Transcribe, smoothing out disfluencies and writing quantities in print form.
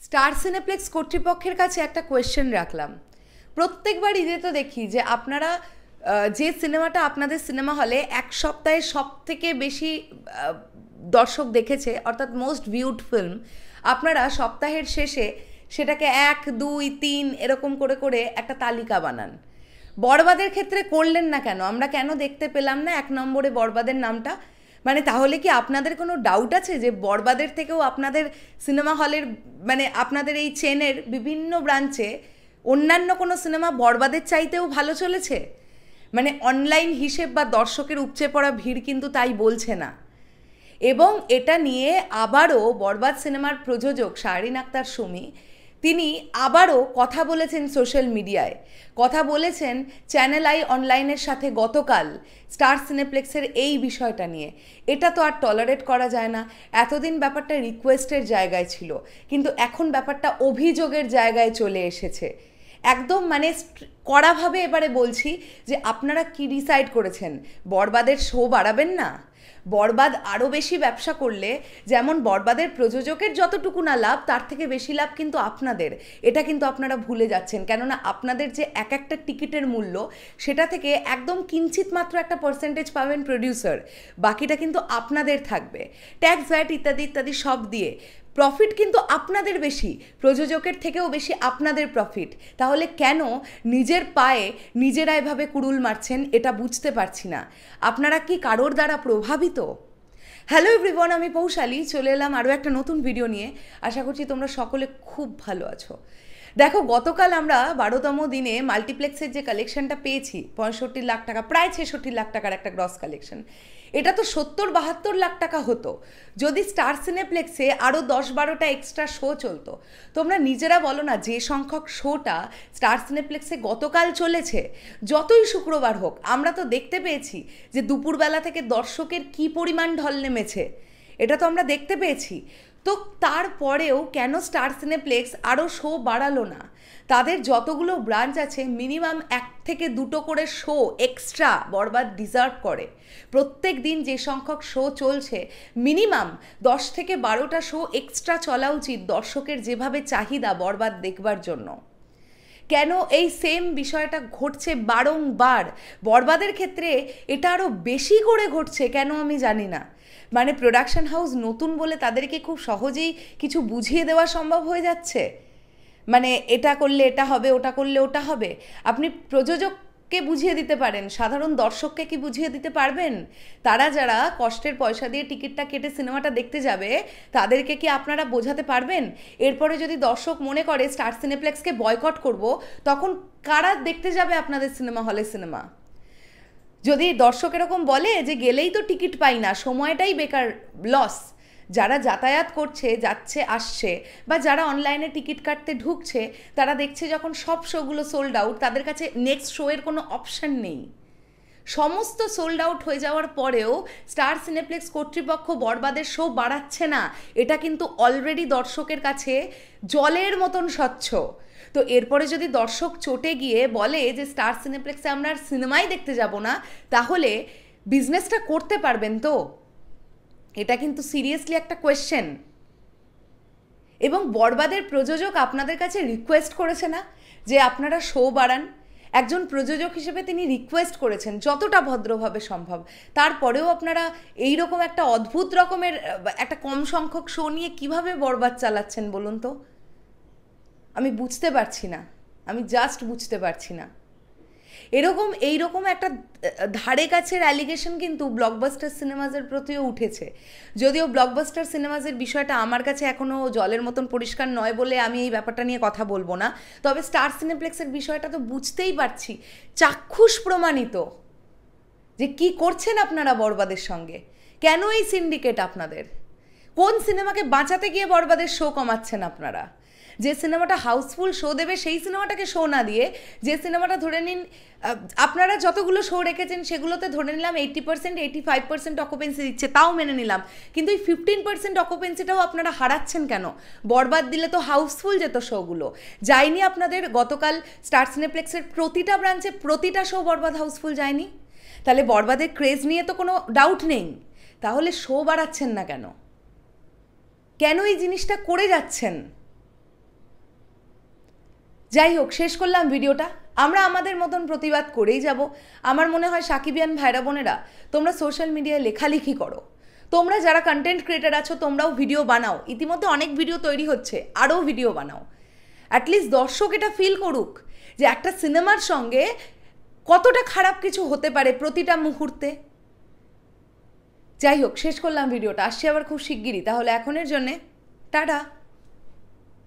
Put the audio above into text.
Star cineplex কর্তৃপক্ষের কাছে একটা কোয়েশ্চেন রাখলাম। প্রত্যেকবার ঈদে তো দেখি যে আপনারা যে সিনেমাটা আপনাদের সিনেমা হলে এক সপ্তাহে সব থেকে বেশি দর্শক দেখেছে, অর্থাৎ মোস্ট ভিউড ফিল্ম, আপনারা সপ্তাহের শেষে সেটাকে 1, 2, 3 এরকম করে করে একটা তালিকা বানান। বরবাদের ক্ষেত্রে করলেন না কেন? আমরা কেন দেখতে পেলাম না 1 নম্বরে বরবাদের নামটা? মানে তাহলে কি আপনাদের কোনো ডাউট আছে যে বরবাদের থেকেও আপনাদের সিনেমা হলের, মানে আপনাদের এই চেনের বিভিন্ন ব্রাঞ্চে অন্যান্য কোনো সিনেমা বরবাদের চাইতেও ভালো চলেছে? মানে অনলাইন হিসেব বা দর্শকের উপচে পড়া ভিড় কিন্তু তাই বলছে না। এবং এটা নিয়ে আবারও বরবাদ সিনেমার প্রযোজক শাহরিন আক্তার সুমি তিনি আবারও কথা বলেছেন সোশ্যাল মিডিয়ায়, কথা বলেছেন চ্যানেল আই অনলাইনের সাথে গতকাল স্টার সিনেপ্লেক্সের এই বিষয়টা নিয়ে। এটা তো আর টলারেট করা যায় না। এতদিন ব্যাপারটা রিকোয়েস্টের জায়গায় ছিল, কিন্তু এখন ব্যাপারটা অভিযোগের জায়গায় চলে এসেছে। একদম মানে কড়াভাবে এবারে বলছি যে আপনারা কি ডিসাইড করেছেন? বরবাদের শো বাড়াবেন না? বরবাদ আরও বেশি ব্যবসা করলে যেমন বরবাদের প্রযোজকের যতটুকু না লাভ, তার থেকে বেশি লাভ কিন্তু আপনাদের। এটা কিন্তু আপনারা ভুলে যাচ্ছেন, কেননা আপনাদের যে এক একটা টিকিটের মূল্য, সেটা থেকে একদম কিঞ্চিত মাত্র একটা পার্সেন্টেজ পাবেন প্রডিউসার, বাকিটা কিন্তু আপনাদের থাকবে। ট্যাক্স, ভ্যাট ইত্যাদি ইত্যাদি সব দিয়ে প্রফিট কিন্তু আপনাদের বেশি, প্রযোজকের থেকেও বেশি আপনাদের প্রফিট। তাহলে কেন নিজের পায়ে নিজেরা এভাবে কুড়ুল মারছেন? এটা বুঝতে পারছি না। আপনারা কি কারোর দ্বারা প্রভাবিত? হ্যালো এভরিওয়ান, আমি পৌশালী চলে এলাম আরও একটা নতুন ভিডিও নিয়ে। আশা করছি তোমরা সকলে খুব ভালো আছো। দেখো, গতকাল আমরা 12তম দিনে মাল্টিপ্লেক্সের যে কালেকশনটা পেয়েছি 65 লাখ টাকা, প্রায় 66 লাখ টাকার একটা গ্রস কালেকশন। এটা তো 70-72 লাখ টাকা হতো যদি স্টার সিনেপ্লেক্সে আরও 10-12টা এক্সট্রা শো চলতো। তোমরা নিজেরা বলো না, যে সংখ্যক শোটা স্টার সিনেপ্লেক্সে গতকাল চলেছে, যতই শুক্রবার হোক, আমরা তো দেখতে পেয়েছি যে দুপুরবেলা থেকে দর্শকের কী পরিমাণ ঢল নেমেছে। এটা তো আমরা দেখতে পেয়েছি। তো তারপরেও কেন স্টার সিনেপ্লেক্স আরও শো বাড়ালো না? তাদের যতগুলো ব্রাঞ্চ আছে মিনিমাম 1 থেকে 2টো করে শো এক্সট্রা বরবাদ ডিজার্ভ করে। প্রত্যেক দিন যে সংখ্যক শো চলছে, মিনিমাম 10 থেকে 12টা শো এক্সট্রা চলা উচিত দর্শকের যেভাবে চাহিদা বরবাদ দেখবার জন্য। কেন এই সেম বিষয়টা ঘটছে বারংবার? বরবাদের ক্ষেত্রে এটা আরও বেশি করে ঘটছে কেন আমি জানি না। মানে প্রোডাকশন হাউস নতুন বলে তাদেরকে খুব সহজেই কিছু বুঝিয়ে দেওয়া সম্ভব হয়ে যাচ্ছে। মানে এটা করলে এটা হবে, ওটা করলে ওটা হবে। আপনি প্রযোজককে বুঝিয়ে দিতে পারেন, সাধারণ দর্শককে কি বুঝিয়ে দিতে পারবেন? তারা যারা কষ্টের পয়সা দিয়ে টিকিটটা কেটে সিনেমাটা দেখতে যাবে, তাদেরকে কি আপনারা বোঝাতে পারবেন? এরপরে যদি দর্শক মনে করে স্টার সিনেপ্লেক্সকে বয়কট করব, তখন কারা দেখতে যাবে আপনাদের সিনেমা হলে সিনেমা? যদি দর্শক এরকম বলে যে গেলেই তো টিকিট পাই না, সময়টাই বেকার, লস, যারা যাতায়াত করছে, যাচ্ছে আসছে, বা যারা অনলাইনে টিকিট কাটতে ঢুকছে, তারা দেখছে যখন সব শোগুলো সোল্ড আউট, তাদের কাছে নেক্সট শোয়ের কোনো অপশান নেই। সমস্ত সোল্ড আউট হয়ে যাওয়ার পরেও স্টার সিনেপ্লেক্স কর্তৃপক্ষ বরবাদের শো বাড়াচ্ছে না। এটা কিন্তু অলরেডি দর্শকের কাছে জলের মতন স্বচ্ছ। তো এরপরে যদি দর্শক চটে গিয়ে বলে যে স্টার সিনেপ্লেক্সে আমরা আর সিনেমাই দেখতে যাব না, তাহলে বিজনেসটা করতে পারবেন তো? এটা কিন্তু সিরিয়াসলি একটা কোয়েশ্চেন। এবং বরবাদের প্রযোজক আপনাদের কাছে রিকোয়েস্ট করেছে না যে আপনারা শো বাড়ান? একজন প্রযোজক হিসেবে তিনি রিকোয়েস্ট করেছেন যতটা ভদ্রভাবে সম্ভব। তারপরেও আপনারা এই রকম একটা অদ্ভুত রকমের একটা কম সংখ্যক শো নিয়ে কিভাবে বরবাদ চালাচ্ছেন বলুন তো? আমি বুঝতে পারছি না, আমি জাস্ট বুঝতে পারছি না। এইরকম একটা ধারে কাছের অ্যালিগেশন কিন্তু ব্লকবাস্টার সিনেমাজের প্রতিও উঠেছে। যদিও ব্লকবাস্টার সিনেমাজের বিষয়টা আমার কাছে এখনও জলের মতন পরিষ্কার নয় বলে আমি এই ব্যাপারটা নিয়ে কথা বলবো না। তবে স্টার সিনেপ্লেক্সের বিষয়টা তো বুঝতেই পারছি, চাক্ষুষ প্রমাণিত যে কি করছেন আপনারা বরবাদের সঙ্গে। কেন এই সিন্ডিকেট আপনাদের? কোন সিনেমাকে বাঁচাতে গিয়ে বরবাদের শো কমাচ্ছেন আপনারা? যে সিনেমাটা হাউসফুল শো দেবে সেই সিনেমাটাকে শো না দিয়ে, যে সিনেমাটা ধরে নিন আপনারা যতগুলো শো রেখেছেন সেগুলোতে ধরে নিলাম 80%, 85% অকুপেন্সি দিচ্ছে, তাও মেনে নিলাম, কিন্তু এই 15% অকুপেন্সিটাও আপনারা হারাচ্ছেন কেন? বরবাদ দিলে তো হাউসফুল যেত শোগুলো। যায়নি আপনাদের গতকাল স্টার সিনেপ্লেক্সের প্রতিটা ব্রাঞ্চে প্রতিটা শো বরবাদ হাউসফুল যায়নি? তাহলে বরবাদের ক্রেজ নিয়ে তো কোনো ডাউট নেই। তাহলে শো বাড়াচ্ছেন না কেন? কেন এই জিনিসটা করে যাচ্ছেন? যাই হোক, শেষ করলাম ভিডিওটা। আমরা আমাদের মতন প্রতিবাদ করেই যাব। আমার মনে হয় সাকিবিয়ান ভাইরা বোনেরা, তোমরা সোশ্যাল মিডিয়ায় লেখালেখি করো, তোমরা যারা কন্টেন্ট ক্রিয়েটার আছো তোমরাও ভিডিও বানাও, ইতিমধ্যে অনেক ভিডিও তৈরি হচ্ছে, আরও ভিডিও বানাও। অ্যাটলিস্ট দর্শক এটা ফিল করুক যে একটা সিনেমার সঙ্গে কতটা খারাপ কিছু হতে পারে প্রতিটা মুহূর্তে। যাই হোক, শেষ করলাম ভিডিওটা। আসছি আবার খুব শিগগিরই। তাহলে এখনের জন্যে টাটা।